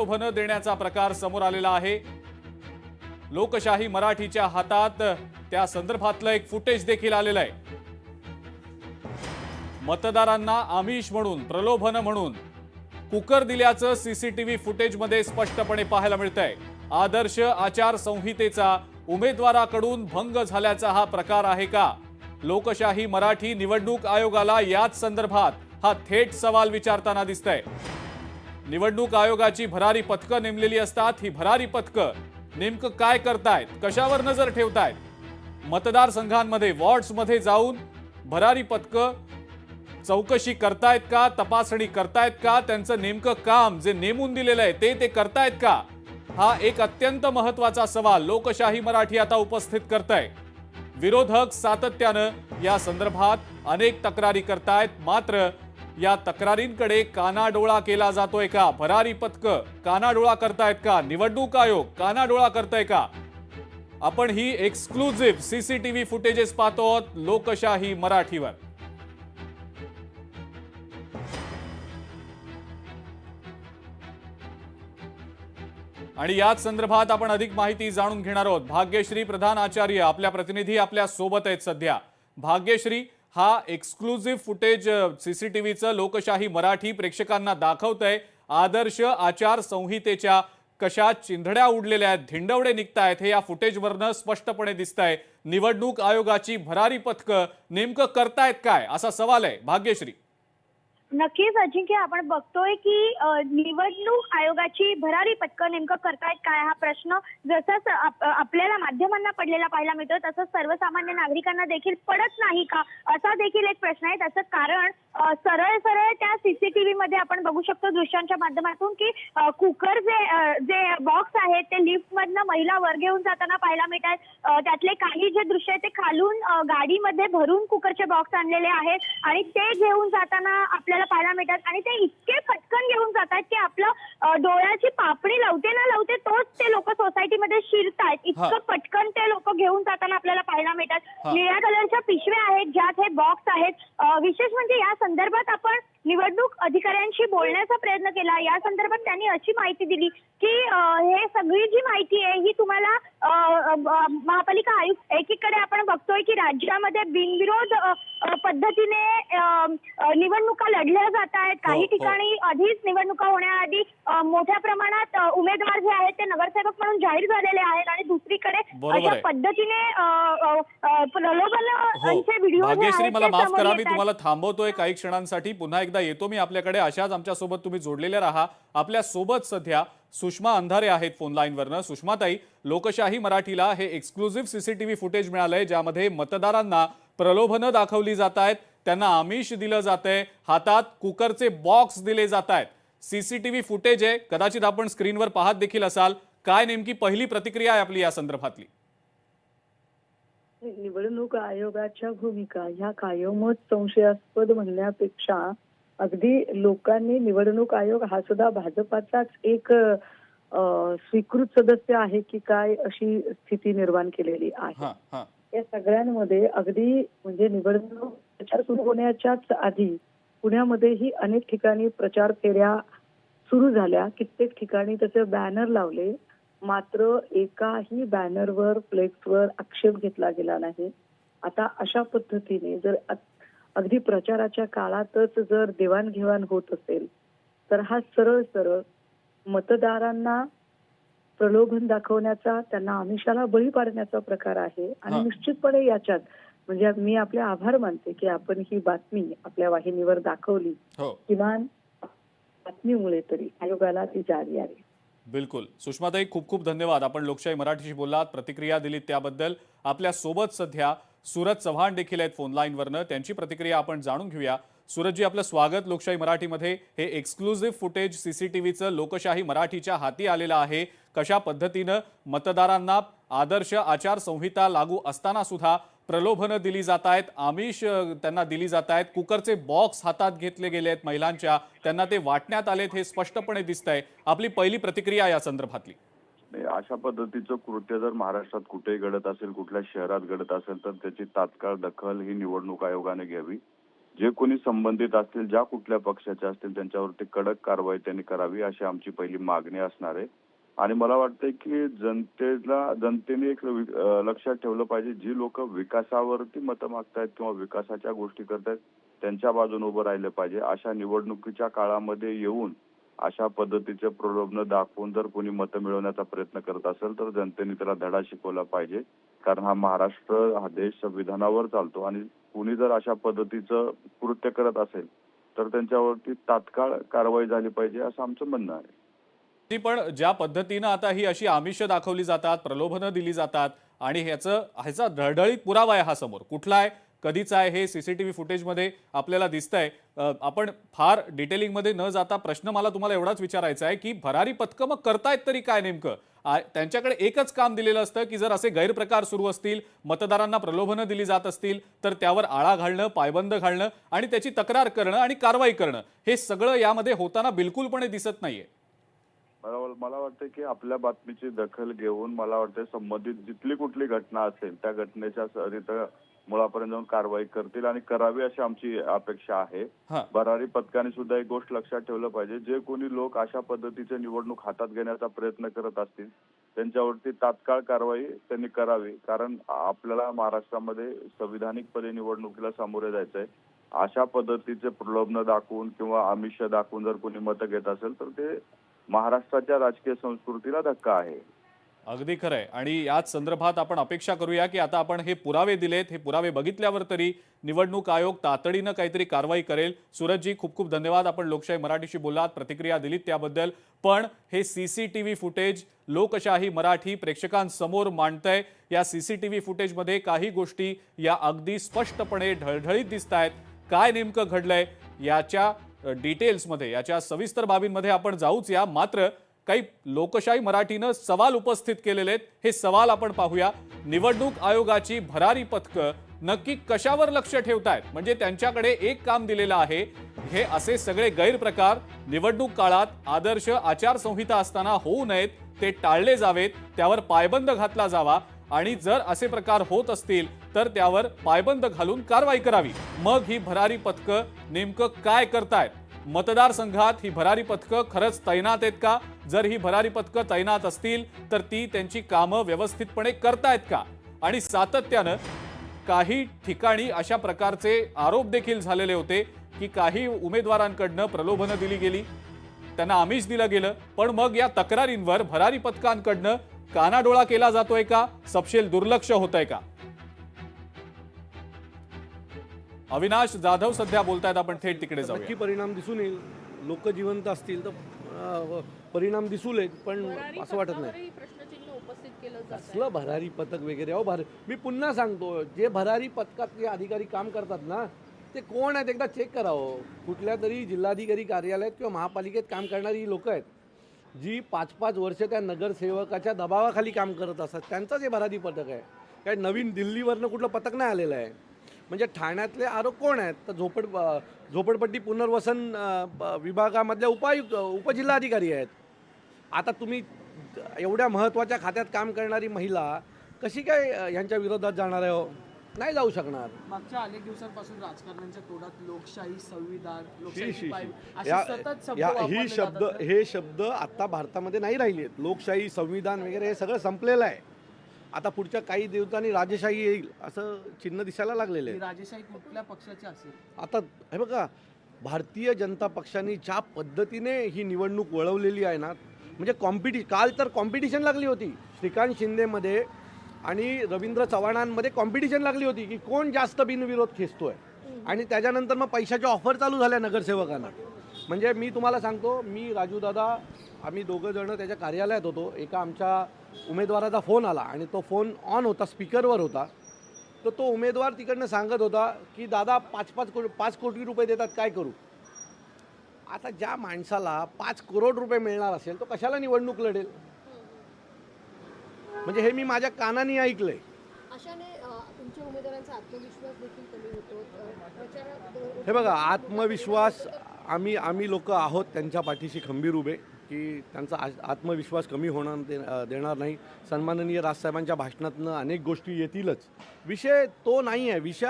प्रलोभन देण्याचा प्रकार समोर आलेला आहे। लोकशाही मराठीच्या हातात त्या संदर्भातलं एक फुटेज देखील आलेलं आहे। मतदारांना आमिष म्हणून, प्रलोभन म्हणून कुकर दिल्याचं सीसीटीव्ही फुटेजमध्ये स्पष्टपणे पाहायला मिळतंय। आदर्श आचारसंहितेचा उमेदवाराकडून भंग झाल्याचा हा प्रकार आहे का? लोकशाही मराठी निवडणूक आयोगाला याच संदर्भात हा थेट सवाल विचारताना दिसतंय। निवडणूक आयोगाची भरारी पथकं नेमलेली असतात। ही भरारी पथकं नेमकं काय करतायत, कशावर नजर ठेवतायत? मतदारसंघांमध्ये, वॉर्ड्समध्ये जाऊन भरारी पथकं चौकशी करतायत का, तपासणी करतायत का, त्यांचं नेमकं काम जे नेमून दिलेलं आहे ते करतायत का? हा एक अत्यंत महत्त्वाचा सवाल लोकशाही मराठी आता उपस्थित करतंय। विरोधक सातत्यानं या संदर्भात अनेक तक्रारी करतायत, मात्र या तक्रारींकडे कानाडोळा केला जातोय का? भरारी पथकं कानाडोळा करतायत का? निवडणूक आयोग कानाडोळा करताय का? आपण ही एक्सक्लुझिव्ह सीसीटीव्ही फुटेजेस पाहतो आहोत लोकशाही मराठीवर। आणि याच संदर्भात आपण अधिक माहिती जाणून घेणार आहोत। भाग्यश्री प्रधान आचार्य आपल्या प्रतिनिधी आपल्या सोबत आहेत सध्या। भाग्यश्री, हा एक्सक्लुझिव्ह फुटेज सीसीटीव्हीचं लोकशाही मराठी प्रेक्षकांना दाखवतंय। आदर्श आचारसंहितेच्या कशा चिंधड्या उडलेल्या आहेत, धिंडवडे निघतायत हे या फुटेजवरनं स्पष्टपणे दिसतंय। निवडणूक आयोगाची भरारी पथकं नेमकं करतायत काय, असा सवाल आहे भाग्यश्री। नक्कीच अजिंक्य, आपण बघतोय की निवडणूक आयोगाची भरारी पथकं नेमकं करतायत काय हा प्रश्न जसंच आपल्याला माध्यमांना पडलेला पाहायला मिळतो, तसंच सर्वसामान्य नागरिकांना देखील पडत नाही का, असा देखील एक प्रश्न आहे। त्याचं कारण सरळ सरळ त्या सीसीटीव्ही मध्ये आपण बघू शकतो दृश्यांच्या माध्यमातून की कुकर जे बॉक्स आहेत ते लिफ्ट मधनं महिला वर घेऊन जाताना पाहायला मिळतात। त्यातले काही जे दृश्य आहेत ते खालून गाडीमध्ये भरून कुकरचे बॉक्स आणलेले आहेत आणि ते घेऊन जाताना आपल्याला पाहायला मिळतात आणि ते इतके पटकन घेऊन जातात की आपलं डोळ्याची पापणी लावते ना लावते तोच ते लोक सोसायटीमध्ये शिरतायत। इतकं पटकन ते लोक घेऊन जाताना आपल्याला पाहायला मिळतात। निळ्या कलरच्या पिशव्या आहेत ज्यात हे बॉक्स आहेत। विशेष म्हणजे या संदर्भात आपण निवडणूक अधिकाऱ्यांशी बोलण्याचा प्रयत्न केला। या संदर्भात त्यांनी अशी माहिती दिली की हे सगळी जी माहिती आहे ही तुम्हाला महापालिका आयुक्त, एकीकडे आपण बघतोय की राज्यामध्ये बिनविरोध पद्धतीने निवडणुका लढल्या जात आहेत। काही ठिकाणी आधीच निवडणुका होण्याआधी मोठ्या प्रमाणात उमेदवार जे आहेत ते नगरसेवक म्हणून जाहीर झालेले आहेत आणि दुसरीकडे अशा पद्धतीने प्रलोभनाचे व्हिडिओ भाग्यश्री, मला माफ करा, मी तुम्हाला थांबवतोय काही क्षणांसाठी। पुन्हा एकदा येतो मी आपल्याकडे। अशाच आमच्या सोबत तुम्ही जोडलेले राहा। आपल्या सोबत सध्या सुषमा अंधारे आहेत फोन लाईनवरनं। सुषमाताई, लोकशाही मराठीला हे एक्सक्लुझिव्ह सीसीटीव्ही फुटेज मिळालंय ज्यामध्ये मतदारांना प्रलोभनं दाखवली जात आहेत, त्यांना आमिष दिलं जातंय, हातात कुकरचे बॉक्स दिले जात आहेत। सीसीटीव्ही फुटेज आहे, कदाचित आपण स्क्रीनवर पाहत देखील असाल। काय नेमकी पहिली प्रतिक्रिया आहे आपली या संदर्भातली? निवडणूक आयोगाच्या भूमिका ह्या कायमच संशयास्पद म्हणण्यापेक्षा अगदी लोकांनी निवडणूक आयोग हा सुद्धा भाजपाचाच एक स्वीकृत सदस्य आहे की काय अशी स्थिती निर्माण केलेली आहे। या सगळ्यांमध्ये अगदी म्हणजे निवडणूक प्रचार सुरू होण्याच्याच आधी पुण्यामध्येही अनेक ठिकाणी प्रचार फेऱ्या सुरू झाल्या, कित्येक ठिकाणी त्याचे बॅनर लावले, मात्र एकाही बॅनरवर, फ्लेक्सवर आक्षेप घेतला गेला नाही। आता अशा पद्धतीने जर अगदी प्रचाराच्या काळातच जर देवाणघेवाण होत असेल तर हा सरळ सरळ मतदारांना प्रलोभन दाखवण्याचा, त्यांना आमिषाला बळी पाडण्याचा प्रकार आहे। आणि निश्चितपणे याच्यात म्हणजे मी आपले आभार मानते की आपण ही बातमी आपल्या वाहिनीवर दाखवली, किमान बातमीमुळे तरी आयोगाला ती जारी आहे। बिलकुल सुषमाताई, खूप खूप धन्यवाद। आपण लोकशाही मराठीशी बोललात, प्रतिक्रिया दिलीत त्याबद्दल। आपल्या सोबत सध्या सूरज चव्हाण देखील आहेत फोन लाईनवरनं, त्यांची प्रतिक्रिया आपण जाणून घेऊया। सूरजजी, आपलं स्वागत लोकशाही मराठीमध्ये। हे एक्सक्लुझिव्ह फुटेज सीसीटीव्हीचं लोकशाही मराठीच्या हाती आलेलं आहे। कशा पद्धतीनं मतदारांना आदर्श आचारसंहिता लागू असताना सुद्धा प्रलोभनं दिली जात आहेत, आमिष त्यांना दिली जात आहेत, कुकरचे बॉक्स हातात घेतले गेले आहेत महिलांच्या, त्यांना ते वाटण्यात आलेत, हे स्पष्टपणे दिसतंय। आपली पहिली प्रतिक्रिया या संदर्भातली? अशा पद्धतीचं कृत्य जर महाराष्ट्रात कुठेही घडत असेल, कुठल्या शहरात घडत असेल तर त्याची तात्काळ दखल ही निवडणूक आयोगाने घ्यावी। जे कोणी संबंधित असतील, ज्या कुठल्या पक्षाचे असतील, त्यांच्यावरती कडक कारवाई त्यांनी करावी अशी आमची पहिली मागणी असणार आहे. आणि मला वाटतंय की जनतेने एक लक्षात ठेवलं पाहिजे, जी लोक विकासावरती मतं मागतायत किंवा विकासाच्या गोष्टी करतायत त्यांच्या बाजूने उभं राहिलं पाहिजे. अशा निवडणुकीच्या काळामध्ये येऊन अशा पद्धतीचे प्रलोभन दाखवून जर कोणी मतं मिळवण्याचा प्रयत्न करत असेल तर जनतेने त्याला धडा शिकवला पाहिजे. कारण हा महाराष्ट्र, हा देश संविधानावर चालतो आणि कुणी जर अशा पद्धतीचं कृत्य करत असेल तर त्यांच्यावरती तात्काळ कारवाई झाली पाहिजे असं आमचं म्हणणं आहे. पण ज्या पद्धतीनं आता ही अशी आमिष दाखवली जातात, प्रलोभनं दिली जातात आणि ह्याचा ढळढळीत पुरावा आहे हा समोर. कुठला आहे, कधीचा आहे हे सीसीटीव्ही फुटेजमध्ये आपल्याला दिसतंय. आपण फार डिटेलिंगमध्ये न जाता प्रश्न मला तुम्हाला एवढाच विचारायचा आहे की भरारी पथकं मग करतायत तरी काय नेमकं? त्यांच्याकडे एकच काम दिलेलं असतं की जर असे गैरप्रकार सुरू असतील, मतदारांना प्रलोभनं दिली जात असतील तर त्यावर आळा घालणं, पायबंद घालणं आणि त्याची तक्रार करणं आणि कारवाई करणं, हे सगळं यामध्ये होताना बिलकुलपणे दिसत नाहीये. मला वाटतं की आपल्या बातमीची दखल घेऊन मला वाटतं संबंधित जिथली कुठली घटना असेल त्या घटनेच्या तिथं मुळापर्यंत जाऊन कारवाई करतील आणि करावी अशी आमची अपेक्षा आहे. भरारी पथकाने सुद्धा एक गोष्ट लक्षात ठेवलं पाहिजे, जे कोणी लोक अशा पद्धतीचे निवडणूक हातात घेण्याचा प्रयत्न करत असतील त्यांच्यावरती तात्काळ कारवाई त्यांनी करावी. कारण आपल्याला महाराष्ट्रामध्ये संविधानिकपणे निवडणुकीला सामोरे जायचंय. अशा पद्धतीचे प्रलोभन दाखवून किंवा आमिष दाखवून जर कोणी मतं घेत असेल तर ते महाराष्ट्राच्या राजकीय संस्कृतीला धक्का आहे. अगदी खरंय. आणि याच संदर्भात आपण अपेक्षा करूया की आता आपण हे पुरावे दिलेत, हे पुरावे बघितल्यावर तरी निवडणूक आयोग तातडीनं काहीतरी कारवाई करेल. सूरजजी, खूप खूप धन्यवाद. आपण लोकशाही मराठीशी बोललात, प्रतिक्रिया दिलीत त्याबद्दल. पण हे सीसीटीव्ही फुटेज लोकशाही मराठी प्रेक्षकांसमोर मांडतंय. या सीसीटीव्ही फुटेजमध्ये काही गोष्टी या अगदी स्पष्टपणे ढळढळीत दिसतायत. काय नेमकं घडलंय याच्या डिटेल्समध्ये, याच्या सविस्तर बाबींमध्ये आपण जाऊच या. मात्र काही लोकशाही मराठीनं सवाल उपस्थित केलेले आहेत. हे सवाल आपण पाहूया. निवडणूक आयोगाची भरारी पथकं नक्की कशावर लक्ष ठेवतायत? म्हणजे त्यांच्याकडे एक काम दिलेलं आहे, हे असे सगळे गैरप्रकार निवडणूक काळात आदर्श आचारसंहिता असताना होऊ नयेत, ते टाळले जावेत, त्यावर पायबंद घातला जावा आणि जर असे प्रकार होत असतील तर त्यावर पायबंद घालून कारवाई करावी. मग ही भरारी पथकं नेमकं काय करतायत? मतदारसंघात ही भरारी पथकं खरंच तैनात आहेत का? जर ही भरारी पथकं तैनात असतील तर ती त्यांची कामं व्यवस्थितपणे करतायत का? आणि सातत्यानं काही ठिकाणी अशा प्रकारचे आरोप देखील झालेले होते की काही उमेदवारांकडनं प्रलोभनं दिली गेली, त्यांना आमिष दिलं गेलं. पण मग या तक्रारींवर भरारी पथकांकडनं कानाडोळा केला जातोय का? सपशेल दुर्लक्ष होतंय का? अविनाश जाधव सध्या बोलतायत, आपण थेट तिकडे जाऊया. नक्की परिणाम दिसून येईल. लोक जिवंत असतील तर परिणाम दिसून येईल, पण असं वाटत नाही. असलं भरारी पथक वगैरे मी पुन्हा सांगतो, जे भरारी पथकातले अधिकारी काम करतात ना ते कोण आहेत एकदा चेक करावं. कुठल्या तरी जिल्हाधिकारी कार्यालयात किंवा महापालिकेत काम करणारी लोक आहेत जी 5-5 वर्ष त्या नगरसेवकाच्या दबावाखाली काम करत असतात. त्यांचंच हे भरारी पथक आहे. काय नवीन दिल्लीवरनं कुठलं पथक नाही आलेलं आहे. म्हणजे ठाण्यातले आरोप कोण आहेत? तर झोपडपट्टी पुनर्वसन विभागामधल्या उपजिल्हाधिकारी आहेत. आता तुम्ही एवढ्या महत्त्वाच्या खात्यात काम करणारी महिला कशी काय यांच्या विरोधात जाणार आहे? हो, नाही जाऊ शकणार. मागच्या अनेक दिवसांपासून राजकारण्यांच्या तोंडात लोकशाही, संविधान, हे शब्द आता भारतामध्ये नाही राहिले आहेत. लोकशाही, संविधान वगैरे हे सगळं संपलेलं आहे. आता पुढच्या काही दिवसांनी राजेशाही येईल असं चिन्ह दिसायला लागलेलं आहे. राजेशाही कुठल्या पक्षाची असेल? आता हे बघा, भारतीय जनता पक्षाने ज्या पद्धतीने ही निवडणूक वळवलेली आहे ना, म्हणजे काल तर कॉम्पिटिशन लागली होती. श्रीकांत शिंदेमध्ये आणि रवींद्र चव्हाणांमध्ये कॉम्पिटिशन लागली होती की कोण जास्त बिनविरोध खेचतोय. आणि त्याच्यानंतर मग पैशाच्या ऑफर चालू झाल्या नगरसेवकांना. म्हणजे मी तुम्हाला सांगतो, मी राजूदादा आम्ही दोघं जण त्याच्या कार्यालयात होतो. एका आमच्या उमेदवाराचा फोन आला आणि तो फोन ऑन होता, स्पीकरवर होता. तर तो उमेदवार तिकडनं सांगत होता की दादा 5 कोटी रुपये देतात, काय करू? आता ज्या माणसाला 5 करोड रुपये मिळणार असेल तो कशाला निवडणूक लढेल? म्हणजे हे मी माझ्या कानाने ऐकलंय. अशाने तुमच्या उमेदवारांचा आत्मविश्वास देखील कमी होतो. हे बघा, आत्मविश्वास आम्ही लोक आहोत त्यांच्या पाठीशी खंबीर उभे की त्यांचा आत्मविश्वास कमी होणार देणार नाही. सन्माननीय राजसाहेबांच्या भाषणातनं अनेक गोष्टी येतीलच. विषय तो नाही आहे. विषय